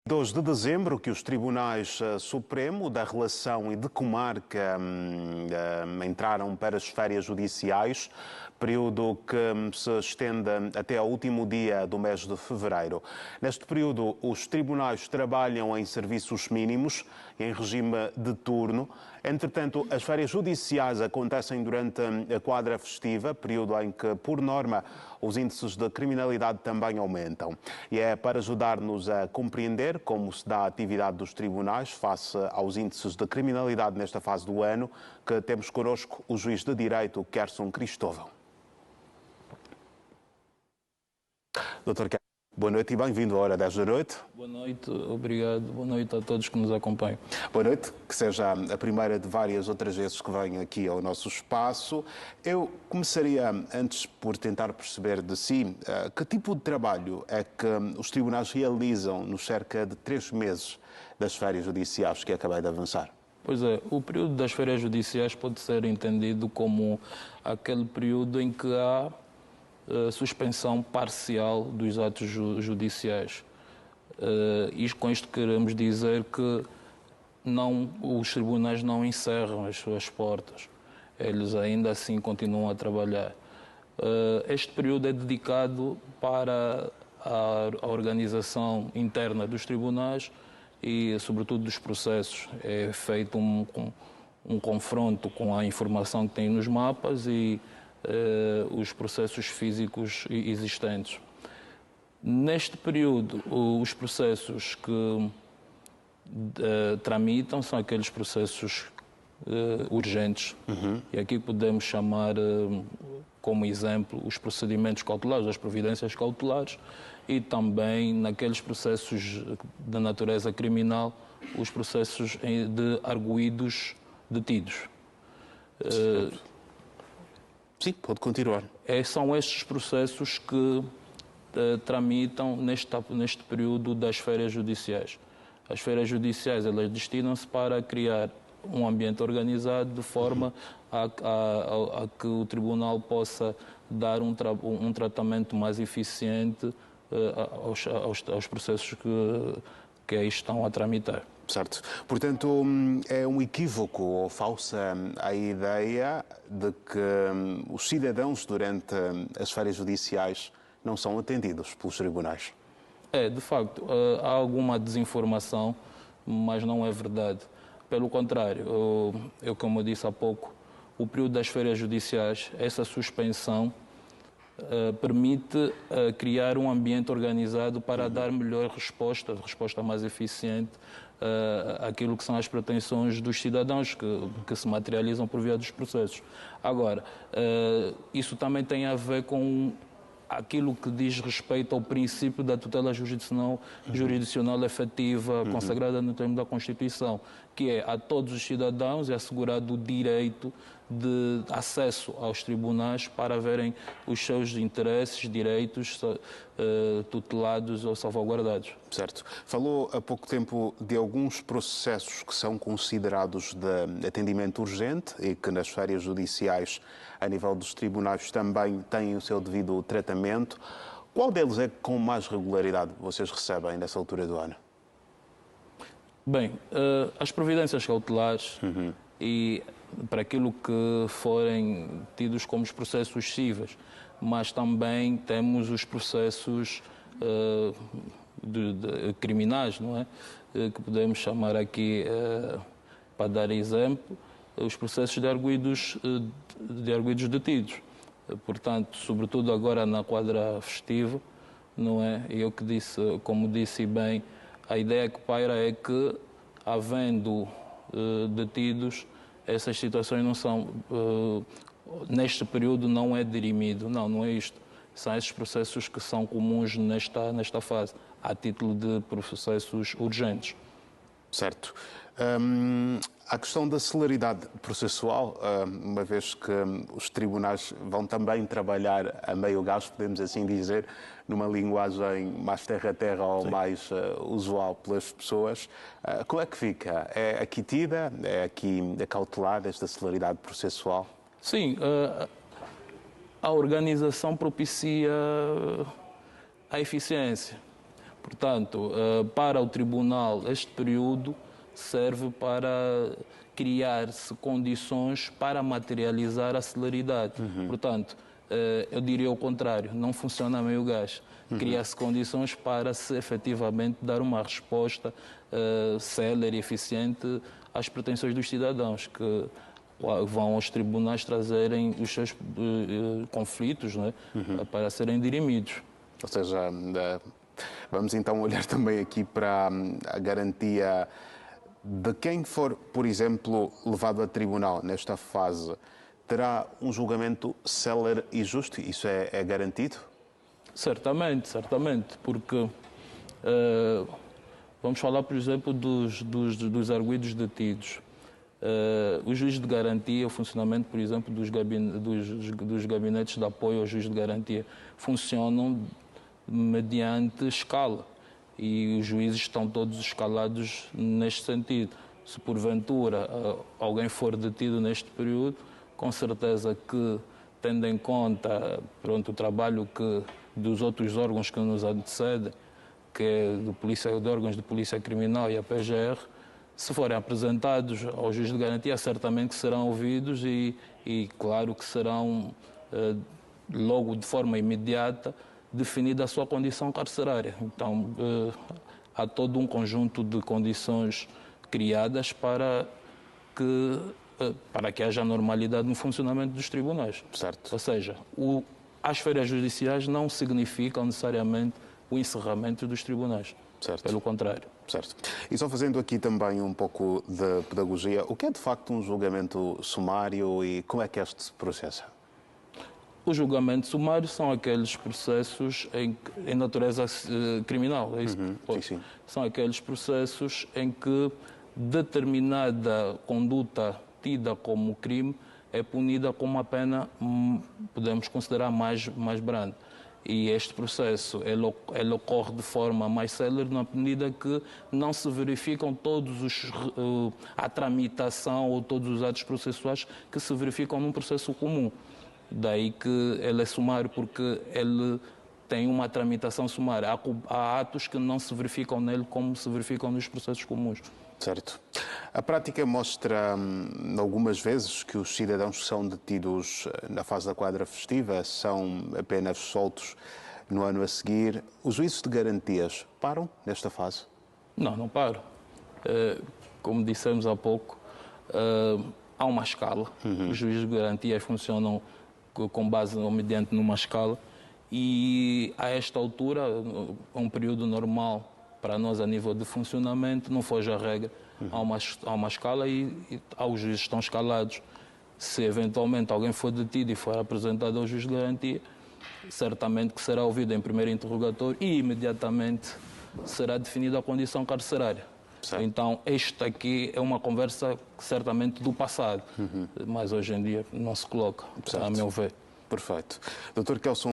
2 de dezembro, que os tribunais Supremo da Relação e de Comarca entraram para as férias judiciais, período que se estende até ao último dia do mês de fevereiro. Neste período, os tribunais trabalham em serviços mínimos, em regime de turno. Entretanto, as férias judiciais acontecem durante a quadra festiva, período em que, por norma, os índices de criminalidade também aumentam. E é para ajudar-nos a compreender como se dá a atividade dos tribunais face aos índices de criminalidade nesta fase do ano, que temos connosco o juiz de Direito, Kerson Cristóvão. Doutor Kerson, boa noite e bem-vindo à hora 10 da noite. Boa noite, obrigado. Boa noite a todos que nos acompanham. Boa noite, que seja a primeira de várias outras vezes que venho aqui ao nosso espaço. Eu começaria antes por tentar perceber de si que tipo de trabalho é que os tribunais realizam nos cerca de 3 meses das férias judiciais que acabei de avançar. Pois é, o período das férias judiciais pode ser entendido como aquele período em que há suspensão parcial dos atos judiciais. E com isto queremos dizer que os tribunais não encerram as suas portas. Eles ainda assim continuam a trabalhar. Este período é dedicado para a organização interna dos tribunais e, sobretudo, dos processos. É feito um confronto com a informação que tem nos mapas e os processos físicos existentes. Neste período, os processos que tramitam são aqueles processos urgentes. E aqui podemos chamar como exemplo os procedimentos cautelares, as providências cautelares e também naqueles processos de natureza criminal, os processos de arguidos detidos. Sim, pode continuar. São estes processos que tramitam neste período das férias judiciais. As férias judiciais, elas destinam-se para criar um ambiente organizado de forma a que o tribunal possa dar um tratamento mais eficiente aos processos que aí estão a tramitar. Certo. Portanto, é um equívoco ou falsa a ideia de que os cidadãos durante as férias judiciais não são atendidos pelos tribunais. De facto, há alguma desinformação, mas não é verdade. Pelo contrário, como eu disse há pouco, o período das férias judiciais, essa suspensão permite criar um ambiente organizado para dar melhor resposta mais eficiente àquilo que são as pretensões dos cidadãos que se materializam por via dos processos. Agora, isso também tem a ver com aquilo que diz respeito ao princípio da tutela jurisdicional efetiva consagrada no termo da Constituição, que é a todos os cidadãos é assegurado o direito de acesso aos tribunais para verem os seus interesses, direitos tutelados ou salvaguardados. Certo. Falou há pouco tempo de alguns processos que são considerados de atendimento urgente e que nas férias judiciais, a nível dos tribunais, também têm o seu devido tratamento. Qual deles é que com mais regularidade vocês recebem nessa altura do ano? Bem, as providências cautelares e para aquilo que forem tidos como os processos cíveis, mas também temos os processos criminais, não é? Que podemos chamar aqui, para dar exemplo, os processos de arguidos detidos. Portanto, sobretudo agora na quadra festiva, não é? Eu que disse, como disse bem, a ideia que paira é que, havendo detidos, essas situações não são, neste período não é dirimido, não é isto. São esses processos que são comuns nesta fase, a título de processos urgentes. Certo. A questão da celeridade processual, uma vez que os tribunais vão também trabalhar a meio gás, podemos assim dizer, numa linguagem mais terra-a-terra ou Sim. mais usual pelas pessoas, como é que fica? É aqui tida? É aqui acautelada esta celeridade processual? Sim, a organização propicia a eficiência. Portanto, para o Tribunal, este período serve para criar-se condições para materializar a celeridade. Portanto, eu diria o contrário, não funciona a meio gás. Cria-se condições para se efetivamente dar uma resposta célere e eficiente às pretensões dos cidadãos, que vão aos tribunais trazerem os seus conflitos, não é? Para serem dirimidos. Ou seja, vamos então olhar também aqui para a garantia de quem for, por exemplo, levado a tribunal nesta fase, terá um julgamento célere e justo? Isso é garantido? Certamente, certamente, porque vamos falar, por exemplo, dos arguidos detidos. O juiz de garantia, o funcionamento, por exemplo, dos gabinetes de apoio ao juiz de garantia, funcionam mediante escala. E os juízes estão todos escalados neste sentido. Se porventura alguém for detido neste período, com certeza que, tendo em conta o trabalho dos outros órgãos que nos antecedem, que é de órgãos de polícia criminal e a PGR, se forem apresentados ao juiz de garantia, certamente que serão ouvidos e claro que serão, logo de forma imediata, definida a sua condição carcerária. Então, há todo um conjunto de condições criadas para que haja normalidade no funcionamento dos tribunais. Certo. Ou seja, as férias judiciais não significam necessariamente o encerramento dos tribunais. Certo. Pelo contrário. Certo. E só fazendo aqui também um pouco de pedagogia, o que é de facto um julgamento sumário e como é que este se processa? O julgamento sumário são aqueles processos em natureza criminal, é isso? Sim, sim. São aqueles processos em que determinada conduta tida como crime é punida com uma pena, podemos considerar, mais branda. E este processo ele ocorre de forma mais célere na medida que não se verificam a tramitação ou todos os atos processuais que se verificam num processo comum. Daí que ele é sumário, porque ele tem uma tramitação sumária. Há atos que não se verificam nele como se verificam nos processos comuns. Certo. A prática mostra, algumas vezes, que os cidadãos que são detidos na fase da quadra festiva são apenas soltos no ano a seguir. Os juízes de garantias param nesta fase? Não param. Como dissemos há pouco, há uma escala. Os juízes de garantias funcionam com base ou mediante numa escala e a esta altura, um período normal para nós a nível de funcionamento, não foge a regra. Há uma escala e os juízes estão escalados. Se eventualmente alguém for detido e for apresentado ao juiz de garantia, certamente que será ouvido em primeiro interrogatório e imediatamente será definida a condição carcerária. Certo. Então, esta aqui é uma conversa certamente do passado, mas hoje em dia não se coloca, a meu ver. Perfeito. Dr. Kelson